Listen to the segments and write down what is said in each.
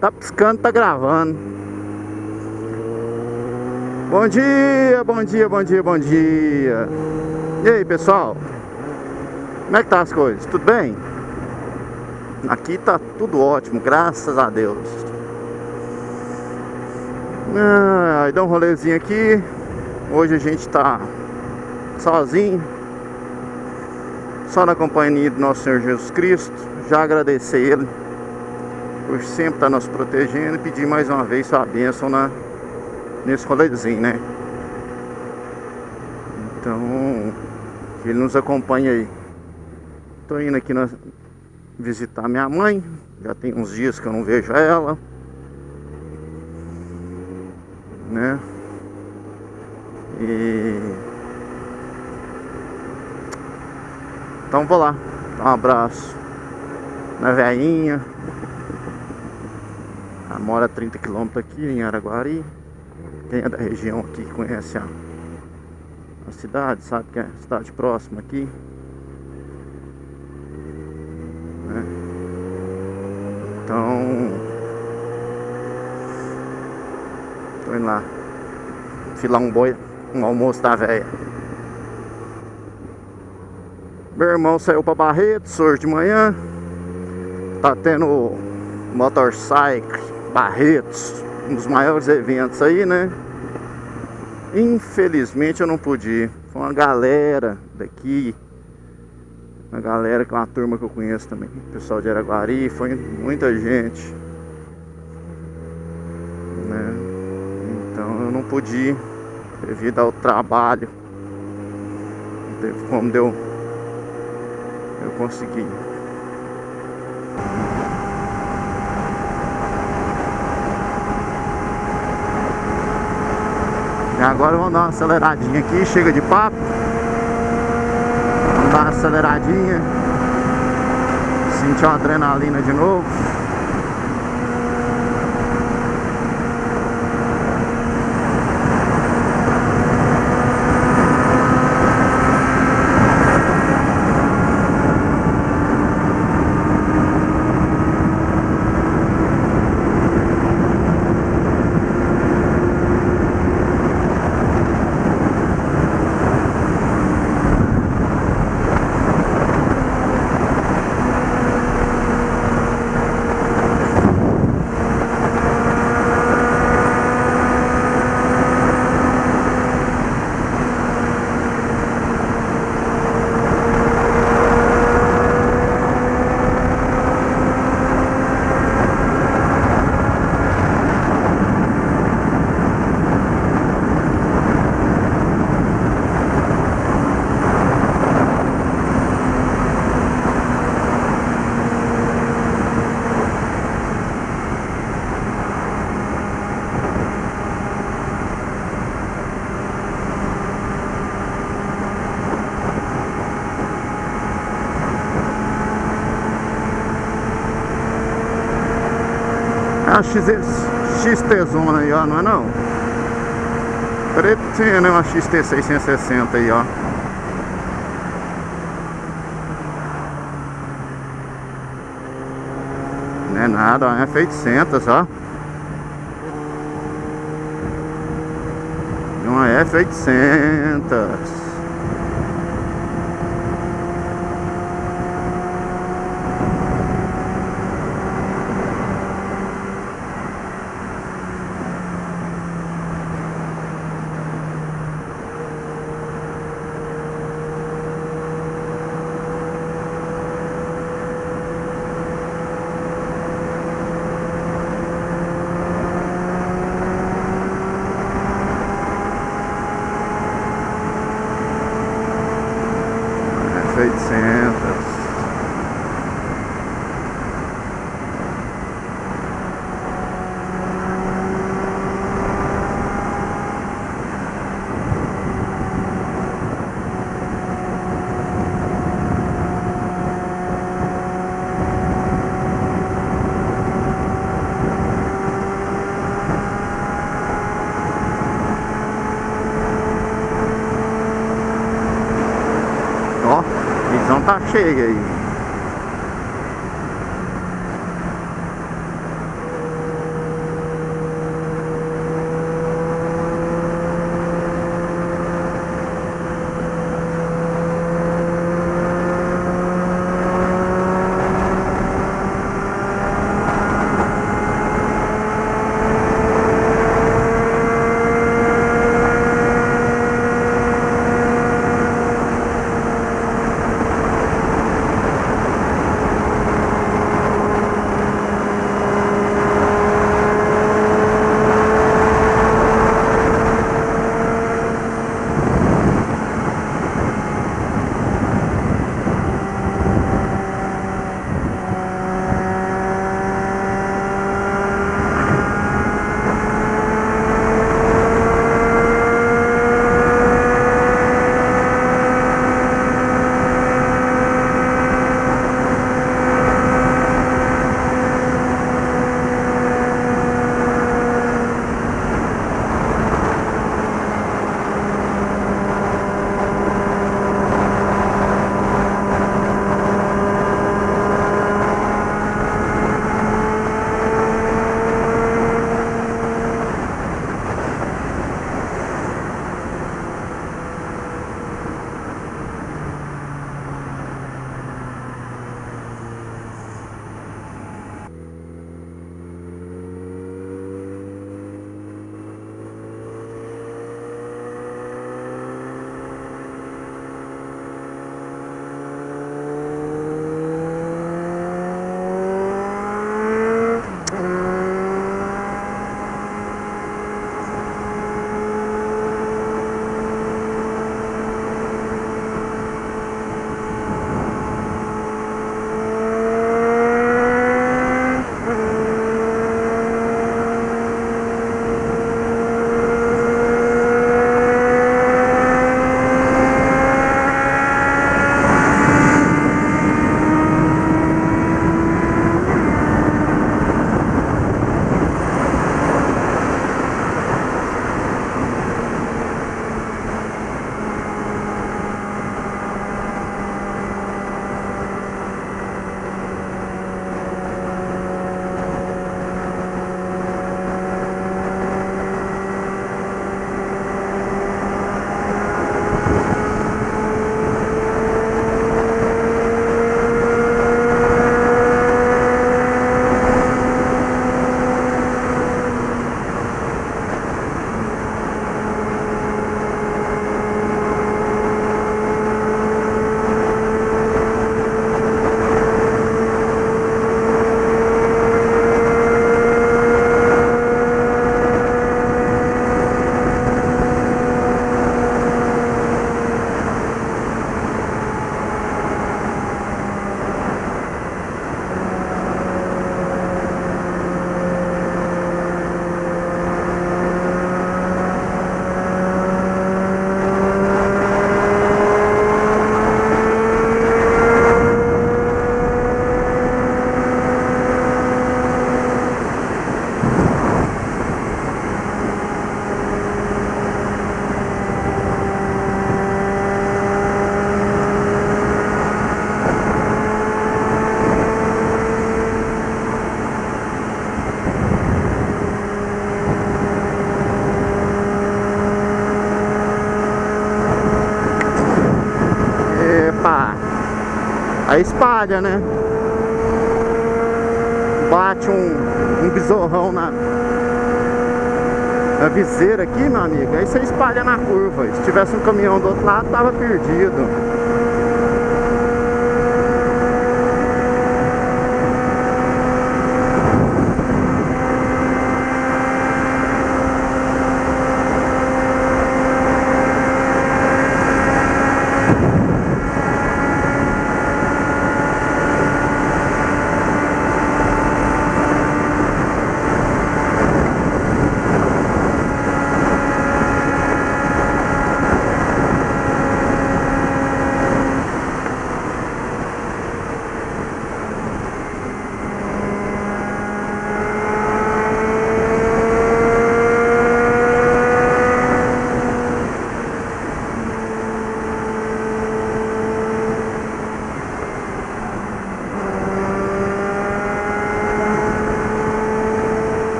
Tá piscando, tá gravando. Bom dia, bom dia, bom dia, bom dia. E aí, pessoal? Como é que tá as coisas? Tudo bem? Aqui tá tudo ótimo, graças a Deus. Dá um rolezinho aqui. Hoje a gente tá sozinho, só na companhia do nosso Senhor Jesus Cristo. Já agradecer Ele por sempre estar nos protegendo e pedir mais uma vez sua bênção nesse rolezinho, né? Então, que Ele nos acompanhe aí. Tô indo aqui visitar minha mãe. Já tem uns dias que eu não vejo ela, né? Então vou lá dar um abraço na velhinha. Ela mora a 30 km aqui em Araguari. Quem é da região aqui conhece a cidade, sabe que é a cidade próxima aqui, né? Então tô indo lá filar um almoço da velha. Meu irmão saiu pra Barretos hoje de manhã. Tá tendo Motorcycle Barretos, um dos maiores eventos aí, né? Infelizmente eu não pude ir. Foi uma galera daqui, uma galera que é uma turma que eu conheço também, pessoal de Araguari. Foi muita gente, né? Então eu não pude ir devido ao trabalho. Não teve como eu consegui. E agora vamos dar uma aceleradinha aqui, chega de papo. Vamos dar uma aceleradinha, sentir uma adrenalina de novo. A XT Zona aí, ó, não é não? Pretendo, né? Uma XT 660 aí, ó. Não é nada, ó, é F800, ó. Uma F800. F800. Ó, a visão tá cheia aí. Aí espalha, né? Bate um besorrão na viseira aqui, meu amigo. Aí você espalha na curva. Se tivesse um caminhão do outro lado, tava perdido.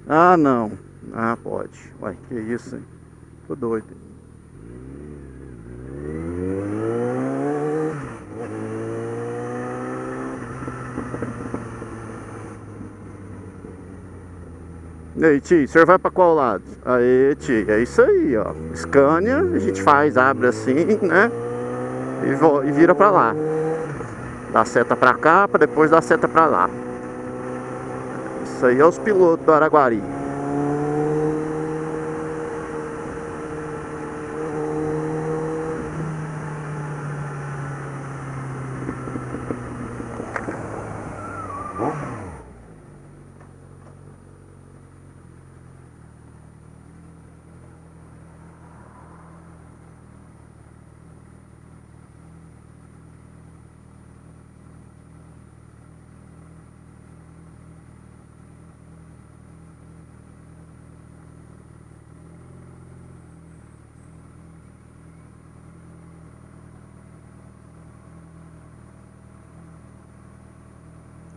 Ah, não. Ah, pode. Uai, que isso, hein? Tô doido. E aí, tio, o senhor vai pra qual lado? Aí, tio, é isso aí, ó. Scania, a gente faz, abre assim, né? E vira pra lá. Dá seta pra cá, pra depois dar seta pra lá. Isso aí é os pilotos do Araguari.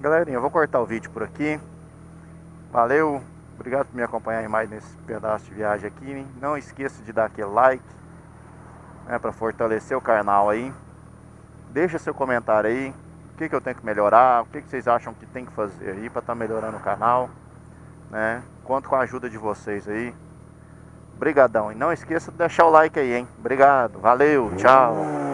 Galerinha, eu vou cortar o vídeo por aqui. Valeu, obrigado por me acompanhar mais nesse pedaço de viagem aqui. Não esqueça de dar aquele like, né, para fortalecer o canal aí. Deixa seu comentário aí, o que eu tenho que melhorar, o que vocês acham que tem que fazer aí para estar melhorando o canal, né? Conto com a ajuda de vocês aí. Obrigadão, e não esqueça de deixar o like aí, hein? Obrigado, valeu, tchau.